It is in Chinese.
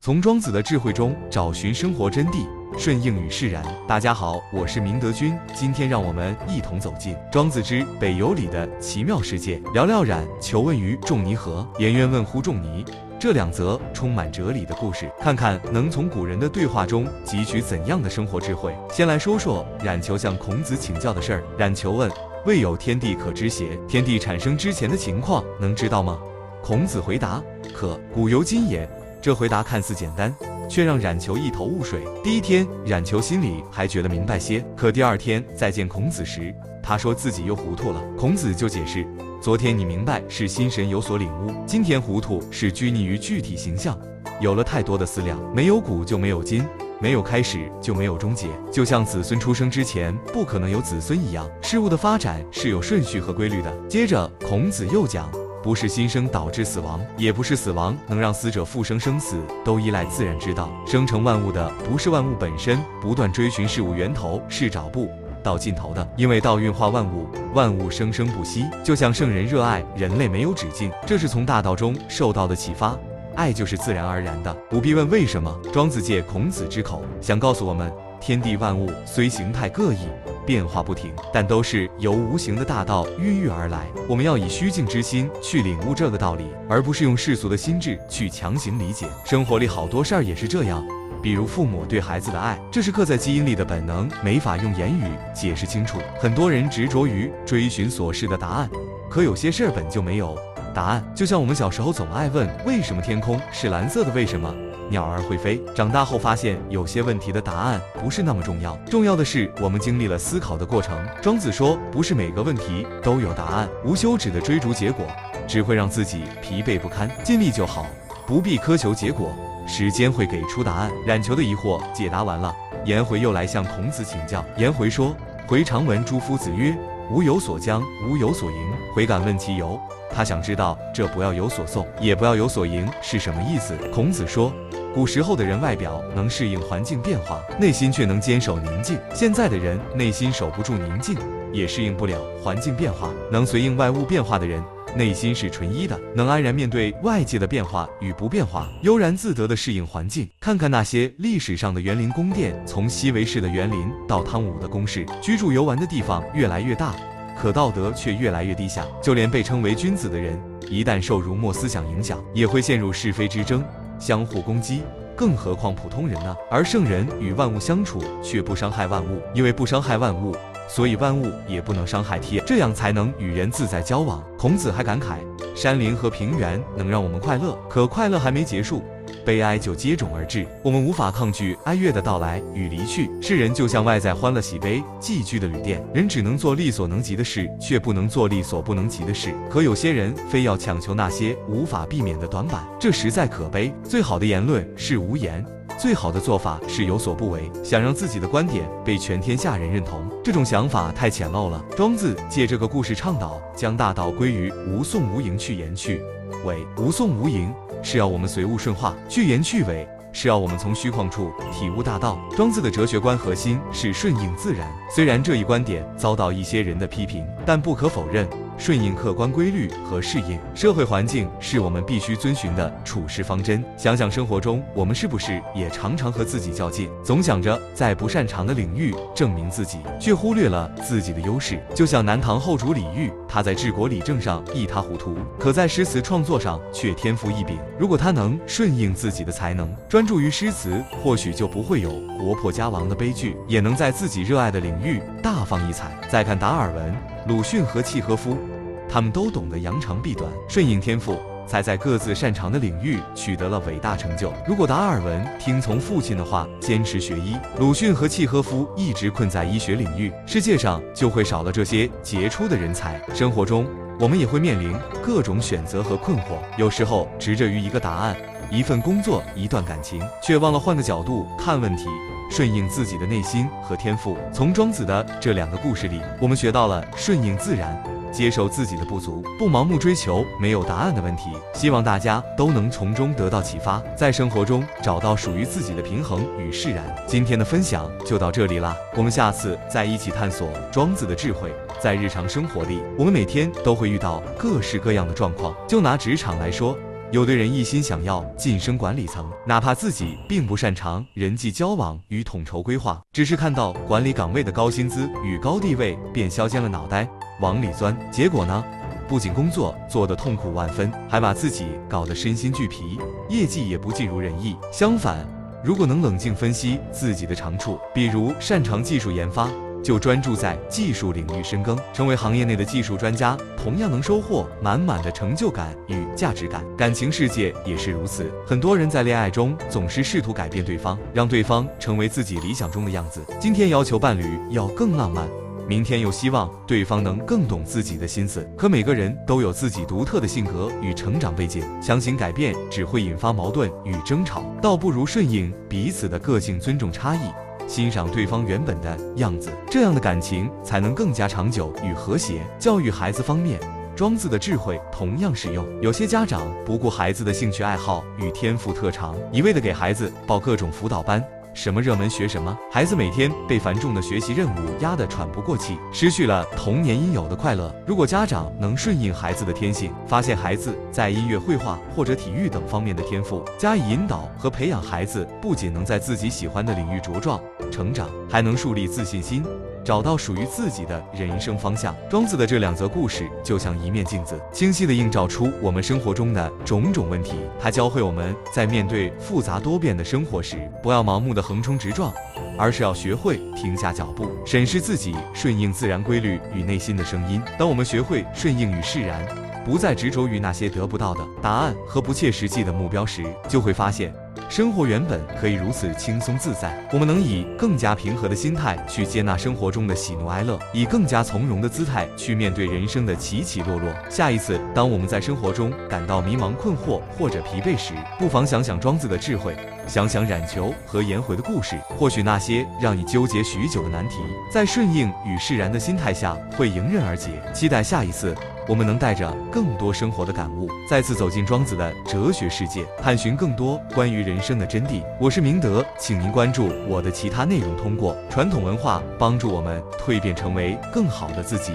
从庄子的智慧中找寻生活真谛，顺应与释然。大家好，我是明德君，今天让我们一同走进庄子之北游里的奇妙世界，聊聊冉求问于仲尼和颜渊问乎仲尼这两则充满哲理的故事，看看能从古人的对话中汲取怎样的生活智慧。先来说说冉求向孔子请教的事儿。冉求问：未有天地可知邪？天地产生之前的情况能知道吗？孔子回答：可，古犹今也。这回答看似简单，却让冉求一头雾水。第一天，冉求心里还觉得明白些，可第二天再见孔子时，他说自己又糊涂了。孔子就解释：昨天你明白是心神有所领悟，今天糊涂是拘泥于具体形象，有了太多的思量，没有古就没有今，没有开始就没有终结，就像子孙出生之前不可能有子孙一样，事物的发展是有顺序和规律的。接着孔子又讲，不是新生导致死亡，也不是死亡能让死者复生，生死都依赖自然之道。生成万物的不是万物本身，不断追寻事物源头是找不到尽头的，因为道运化万物，万物生生不息。就像圣人热爱人类没有止境，这是从大道中受到的启发。爱就是自然而然的，不必问为什么。庄子借孔子之口想告诉我们，天地万物虽形态各异，变化不停，但都是由无形的大道孕育而来。我们要以虚静之心去领悟这个道理，而不是用世俗的心智去强行理解。生活里好多事儿也是这样，比如父母对孩子的爱，这是刻在基因里的本能，没法用言语解释清楚。很多人执着于追寻所示的答案，可有些事儿本就没有答案。就像我们小时候总爱问为什么天空是蓝色的，为什么鸟儿会飞，长大后发现有些问题的答案不是那么重要，重要的是我们经历了思考的过程。庄子说，不是每个问题都有答案，无休止的追逐结果只会让自己疲惫不堪，尽力就好，不必苛求结果，时间会给出答案。冉求的疑惑解答完了，颜回又来向孔子请教。颜回说，回常闻诸夫子曰，无有所将，无有所迎。回敢问其由，他想知道这不要有所送，也不要有所迎是什么意思。孔子说，古时候的人外表能适应环境变化，内心却能坚守宁静。现在的人内心守不住宁静，也适应不了环境变化。能随应外物变化的人，内心是纯一的，能安然面对外界的变化与不变化，悠然自得地适应环境。看看那些历史上的园林宫殿，从西韦氏的园林到汤武的宫室，居住游玩的地方越来越大，可道德却越来越低下。就连被称为君子的人，一旦受儒墨思想影响，也会陷入是非之争，相互攻击，更何况普通人呢？而圣人与万物相处，却不伤害万物，因为不伤害万物，所以万物也不能伤害天，这样才能与人自在交往。孔子还感慨，山林和平原能让我们快乐，可快乐还没结束，悲哀就接踵而至。我们无法抗拒哀乐的到来与离去。世人就像外在欢乐喜悲寄居的旅店，人只能做力所能及的事，却不能做力所不能及的事。可有些人非要强求那些无法避免的短板，这实在可悲。最好的言论是无言，最好的做法是有所不为。想让自己的观点被全天下人认同，这种想法太浅陋了。庄子借这个故事倡导，将大道归于无讼无迎，去言去伪。无讼无迎是要我们随物顺化，去言去伪是要我们从虚旷处体悟大道。庄子的哲学观核心是顺应自然，虽然这一观点遭到一些人的批评，但不可否认，顺应客观规律和适应社会环境是我们必须遵循的处事方针。想想生活中，我们是不是也常常和自己较劲，总想着在不擅长的领域证明自己，却忽略了自己的优势。就像南唐后主李煜，他在治国理政上一塌糊涂，可在诗词创作上却天赋异禀。如果他能顺应自己的才能，专注于诗词，或许就不会有国破家亡的悲剧，也能在自己热爱的领域大放异彩。再看达尔文、鲁迅和契诃夫，他们都懂得扬长避短，顺应天赋，才在各自擅长的领域取得了伟大成就。如果达尔文听从父亲的话，坚持学医，鲁迅和契诃夫一直困在医学领域，世界上就会少了这些杰出的人才。生活中，我们也会面临各种选择和困惑，有时候执着于一个答案，一份工作，一段感情，却忘了换个角度看问题，顺应自己的内心和天赋。从庄子的这两个故事里，我们学到了顺应自然，接受自己的不足，不盲目追求没有答案的问题。希望大家都能从中得到启发，在生活中找到属于自己的平衡与释然。今天的分享就到这里啦，我们下次再一起探索庄子的智慧。在日常生活里，我们每天都会遇到各式各样的状况，就拿职场来说，有的人一心想要晋升管理层，哪怕自己并不擅长人际交往与统筹规划，只是看到管理岗位的高薪资与高地位，便削尖了脑袋往里钻。结果呢，不仅工作做得痛苦万分，还把自己搞得身心俱疲，业绩也不尽如人意。相反，如果能冷静分析自己的长处，比如擅长技术研发，就专注在技术领域深耕，成为行业内的技术专家，同样能收获满满的成就感与价值感。感情世界也是如此，很多人在恋爱中总是试图改变对方，让对方成为自己理想中的样子。今天要求伴侣要更浪漫，明天又希望对方能更懂自己的心思。可每个人都有自己独特的性格与成长背景，强行改变只会引发矛盾与争吵，倒不如顺应彼此的个性，尊重差异，欣赏对方原本的样子，这样的感情才能更加长久与和谐。教育孩子方面，庄子的智慧同样适用。有些家长不顾孩子的兴趣爱好与天赋特长，一味的给孩子报各种辅导班，什么热门学什么，孩子每天被繁重的学习任务压得喘不过气，失去了童年应有的快乐。如果家长能顺应孩子的天性，发现孩子在音乐、绘画或者体育等方面的天赋，加以引导和培养，孩子不仅能在自己喜欢的领域茁壮成长，还能树立自信心，找到属于自己的人生方向。庄子的这两则故事就像一面镜子，清晰地映照出我们生活中的种种问题。它教会我们在面对复杂多变的生活时，不要盲目的横冲直撞，而是要学会停下脚步，审视自己，顺应自然规律与内心的声音。当我们学会顺应与释然，不再执着于那些得不到的答案和不切实际的目标时，就会发现生活原本可以如此轻松自在。我们能以更加平和的心态去接纳生活中的喜怒哀乐，以更加从容的姿态去面对人生的起起落落。下一次，当我们在生活中感到迷茫、困惑或者疲惫时，不妨想想庄子的智慧，想想冉求和颜回的故事，或许那些让你纠结许久的难题，在顺应与释然的心态下会迎刃而解。期待下一次我们能带着更多生活的感悟，再次走进庄子的哲学世界，探寻更多关于人生的真谛。我是明德，请您关注我的其他内容，通过传统文化帮助我们蜕变成为更好的自己。